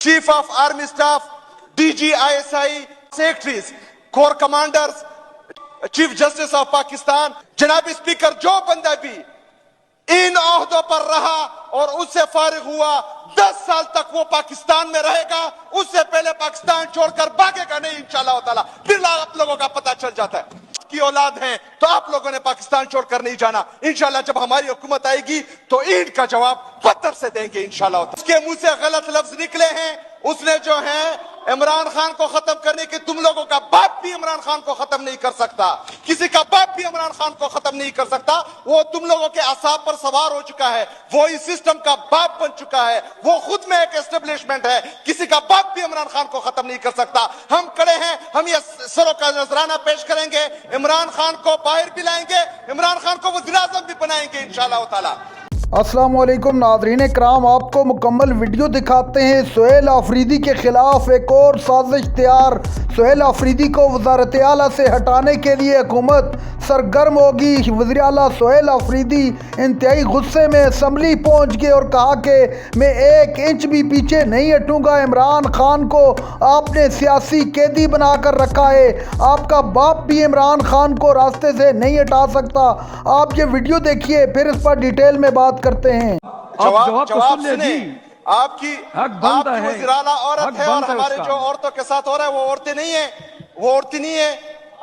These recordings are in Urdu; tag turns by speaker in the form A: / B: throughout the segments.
A: Chief of army staff, D G I S I, secretaries, corps commanders, chief justice of Pakistan. جناب اسپیکر, جو بندہ بھی ان عہدوں پر رہا اور اس سے فارغ ہوا 10 سال تک وہ پاکستان میں رہے گا. اس سے پہلے پاکستان چھوڑ کر بھاگے گا نہیں انشاءاللہ تعالی. پھر آپ لوگوں کا پتہ چل جاتا ہے کی اولاد ہیں تو آپ لوگوں نے پاکستان چھوڑ کر نہیں جانا. انشاءاللہ جب ہماری حکومت آئے گی تو اینٹ کا جواب پتھر سے دیں گے انشاءاللہ. اس کے منہ سے غلط لفظ نکلے ہیں. اس نے جو ہے عمران خان کو ختم کرنے کے, تم لوگوں کا باپ بھی عمران خان کو ختم نہیں کر سکتا. کسی کا باپ بھی عمران خان کو ختم نہیں کر سکتا. وہ تم لوگوں کے اعصاب پر سوار ہو چکا ہے. وہ اس سسٹم کا باپ بن چکا ہے. وہ خود میں ایک اسٹیبلشمنٹ ہے. کسی کا باپ بھی عمران خان کو ختم نہیں کر سکتا. ہم کڑے ہیں, ہم یہ سروں کا نذرانہ پیش کریں گے. عمران خان کو باہر بھی لائیں گے, عمران خان کو وزیر اعظم بھی بنائیں گے انشاءاللہ تعالی.
B: السلام علیکم ناظرین کرام, آپ کو مکمل ویڈیو دکھاتے ہیں. سہیل آفریدی کے خلاف ایک اور سازش تیار. سہیل آفریدی کو وزارت اعلیٰ سے ہٹانے کے لیے حکومت سرگرم ہوگی. وزیر اعلیٰ سہیل آفریدی انتہائی غصے میں اسمبلی پہنچ گئے اور کہا کہ میں 1 انچ بھی پیچھے نہیں ہٹوں گا. عمران خان کو آپ نے سیاسی قیدی بنا کر رکھا ہے. آپ کا باپ بھی عمران خان کو راستے سے نہیں ہٹا سکتا. آپ یہ ویڈیو دیکھیے, پھر اس پر ڈیٹیل میں بات کرتے ہیں.
A: جواب سنیں. آپ کی وزیر اعلیٰ عورت ہے اور ہمارے جو عورتوں کے ساتھ ہو رہا ہے وہ عورتیں نہیں ہیں. وہ عورتیں نہیں ہیں.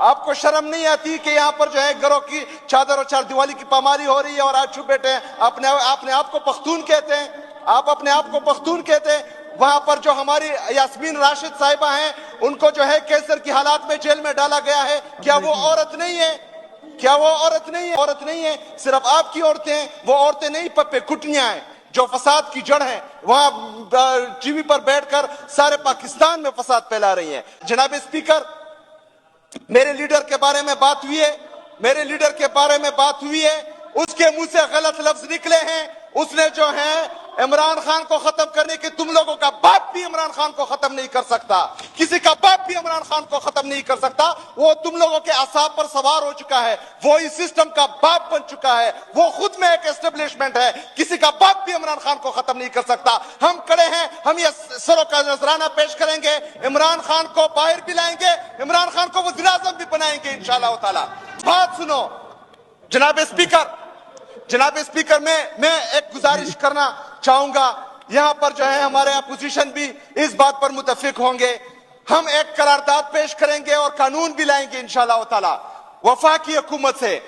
A: آپ کو شرم نہیں آتی کہ یہاں پر جو ہے گھروں کی چادر اور چار دیوالی کی پاماری ہو رہی ہے اور آج چھپ بیٹھے ہیں. اپنے آپ کو پختون کہتے ہیں. آپ اپنے آپ کو پختون کہتے ہیں. وہاں پر جو ہماری یاسمین راشد صاحبہ ہیں ان کو جو ہے کینسر کی حالات میں جیل میں ڈالا گیا ہے. کیا وہ عورت نہیں ہے؟ کیا وہ عورت نہیں ہے؟ عورت نہیں ہے. صرف آپ کی عورتیں ہیں. وہ عورتیں نہیں, پپے کٹنیاں ہیں جو فساد کی جڑ ہیں. وہاں ٹی وی پر بیٹھ کر سارے پاکستان میں فساد پھیلا رہی ہیں. جناب اسپیکر, میرے لیڈر کے بارے میں بات ہوئی ہے. میرے لیڈر کے بارے میں بات ہوئی ہے. اس کے منہ سے غلط لفظ نکلے ہیں. اس نے جو ہے عمران خان کو ختم کرنے کے, تم لوگوں کا باپ بھی عمران خان کو ختم نہیں کر سکتا. کسی کا باپ بھی عمران خان کو ختم نہیں کر سکتا. وہ تم لوگوں کے اعصاب پر سوار ہو چکا ہے. وہ اس سسٹم کا باپ بن چکا ہے. وہ خود میں ایک اسٹیبلشمنٹ ہے. کسی کا باپ بھی عمران خان کو ختم نہیں کر سکتا. ہم کڑے ہیں, ہم یہ سروں کا نذرانہ پیش کریں گے. عمران خان کو باہر بھی لائیں گے, عمران خان کو وزیر اعظم بھی بنائیں گے انشاءاللہ تعالی. بات سنو جناب اسپیکر, میں ایک گزارش کرنا چاہوں گا. یہاں پر جو ہے ہمارے اپوزیشن بھی اس بات پر متفق ہوں گے. ہم ایک قرارداد پیش کریں گے اور قانون بھی لائیں گے انشاءاللہ تعالی وفاقی حکومت سے.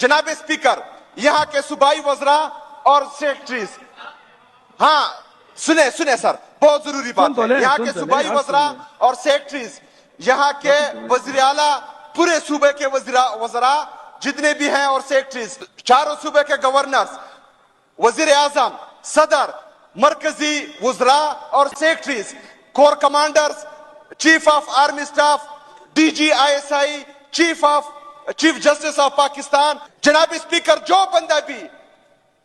A: جناب اسپیکر, یہاں کے صوبائی وزراء اور سیکٹریز, ہاں سنیں سر, بہت ضروری بات ہے. یہاں کے صوبائی وزراء اور سیکٹریز, یہاں کے وزیر اعلیٰ, پورے صوبے کے وزراء جتنے بھی ہیں اور سیکٹریز, چاروں صوبے کے گورنرز, وزیر اعظم, صدر, مرکزی وزراء اور secretaries, corps commanders, chief of army staff, D G I S I, chief justice of Pakistan. جناب اسپیکر, جو بندہ بھی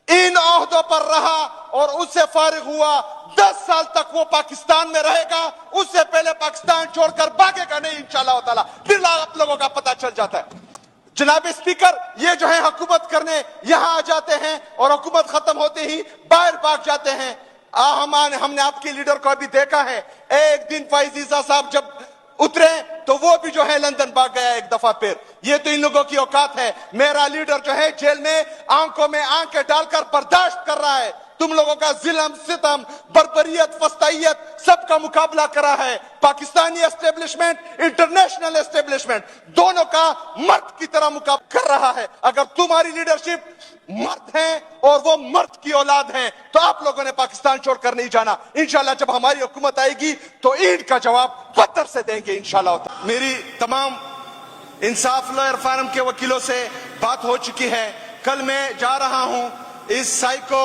A: ان عہدوں پر رہا اور اس سے فارغ ہوا 10 سال تک وہ پاکستان میں رہے گا. اس سے پہلے پاکستان چھوڑ کر بھاگے گا نہیں انشاءاللہ تعالی. پھر آپ لوگوں کا پتہ چل جاتا ہے. جناب اسپیکر, یہ جو ہے حکومت کرنے یہاں آ جاتے ہیں اور حکومت ختم ہوتے ہی باہر بھاگ جاتے ہیں. ہم نے آپ کے لیڈر کو ابھی دیکھا ہے. ایک دن فائز عیسیٰ صاحب جب اترے تو وہ بھی جو ہے لندن بھاگ گیا ایک دفعہ پھر. یہ تو ان لوگوں کی اوقات ہے. میرا لیڈر جو ہے جیل میں آنکھوں میں آنکھیں ڈال کر برداشت کر رہا ہے. تم لوگوں کا ظلم, ستم, بربریت, فسطائیت سب کا مقابلہ کر رہا ہے. پاکستانی اسٹیبلشمنٹ, انٹرنیشنل اسٹیبلشمنٹ, دونوں کا مرد کی طرح مقابلہ کر رہا ہے. اگر تمہاری لیڈرشپ مرد ہیں اور وہ مرد کی اولاد ہیں تو آپ لوگوں نے پاکستان چھوڑ کر نہیں جانا. انشاءاللہ جب ہماری حکومت آئے گی تو اینٹ کا جواب پتھر سے دیں گے انشاءاللہ. میری تمام انصاف لائر فارم کے وکیلوں سے بات ہو چکی ہے. کل میں جا رہا ہوں اس سائیکو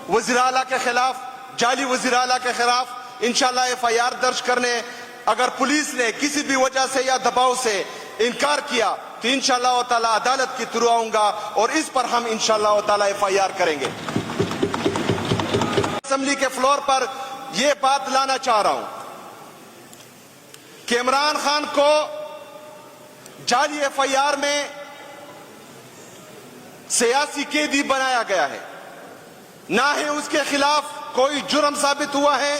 A: وزیر اعلیٰ کے خلاف, جعلی وزیر اعلیٰ کے خلاف انشاءاللہ FIR درج کرنے. اگر پولیس نے کسی بھی وجہ سے یا دباؤ سے انکار کیا تو انشاءاللہ تعالی عدالت کی طرف آؤں گا اور اس پر ہم انشاءاللہ تعالی FIR کریں گے. اسمبلی کے فلور پر یہ بات لانا چاہ رہا ہوں کہ عمران خان کو جعلی FIR میں سیاسی قیدی بنایا گیا ہے. نہ ہی اس کے خلاف کوئی جرم ثابت ہوا ہے,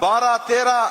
A: 12-13